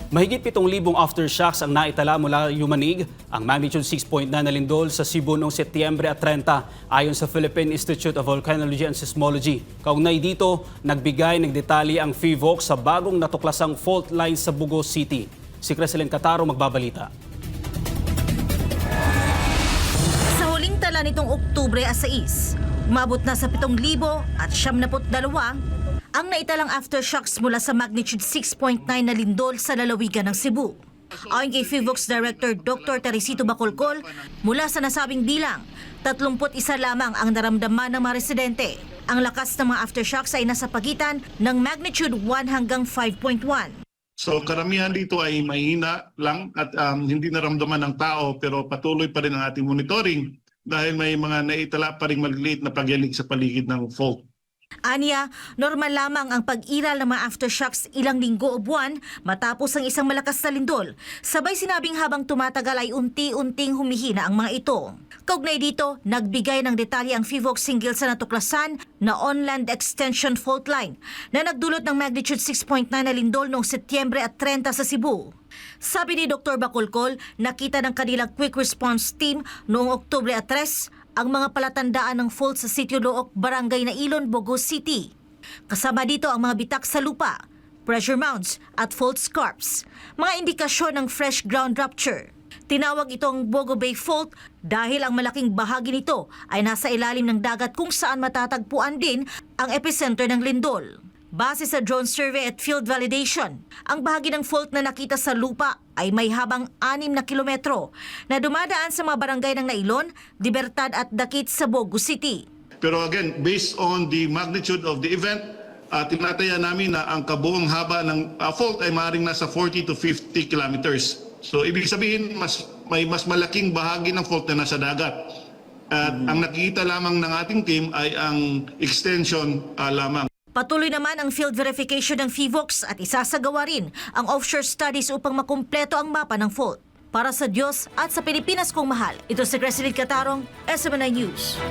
Mahigit 7,000 aftershocks ang naitala mula yumanig ang magnitude 6.9 na lindol sa Cebu noong Setyembre at 30 ayon sa Philippine Institute of Volcanology and Seismology. Kaugnay dito, nagbigay ng detalye ang PHIVOLCS sa bagong natuklasang fault line sa Bugo City. Si Creselyn Cataro magbabalita. Sa huling tala nitong Oktubre 6, umabot na sa 7,000 at 72 ang naitalang aftershocks mula sa magnitude 6.9 na lindol sa lalawigan ng Cebu. Ayon kay PHIVOLCS Director Dr. Teresito Bacolcol, mula sa nasabing bilang, 31 lamang ang naramdaman ng mga residente. Ang lakas ng mga aftershocks ay nasa pagitan ng magnitude 1 hanggang 5.1. So karamihan dito ay mahina lang at hindi naramdaman ng tao, pero patuloy pa rin ang ating monitoring dahil may mga naitala pa rin maliliit na pagyanig sa paligid ng fault. Aniya, normal lamang ang pag-iral ng mga aftershocks ilang linggo o buwan matapos ang isang malakas na lindol. Sabay sinabing habang tumatagal ay unti-unting humihina ang mga ito. Kaugnay dito, nagbigay ng detalye ang PHIVOLCS hinggil sa natuklasan na on-land extension fault line na nagdulot ng magnitude 6.9 na lindol noong Setyembre at 30 sa Cebu. Sabi ni Dr. Bacolcol, nakita ng kanilang quick response team noong Oktubre at 3 ang mga palatandaan ng fault sa Sitio Looc, Barangay Nailon, Bugo City. Kasama dito ang mga bitak sa lupa, pressure mounts at fault scarps, mga indikasyon ng fresh ground rupture. Tinawag itong Bugo Bay Fault dahil ang malaking bahagi nito ay nasa ilalim ng dagat kung saan matatagpuan din ang epicenter ng lindol. Base sa drone survey at field validation, ang bahagi ng fault na nakita sa lupa ay may habang 6 na kilometro na dumadaan sa mga barangay ng Nailon, Libertad at Dakit sa Bugo City. Pero again, based on the magnitude of the event, tinataya namin na ang kabuong haba ng fault ay maaaring nasa 40 to 50 kilometers. So ibig sabihin, may mas malaking bahagi ng fault na nasa dagat. At ang nakikita lamang ng ating team ay ang extension lamang. Patuloy naman ang field verification ng PHIVOLCS at isasagawa rin ang offshore studies upang makumpleto ang mapa ng fault. Para sa Diyos at sa Pilipinas kong mahal, ito si Creselyn Catarong, SMNI News.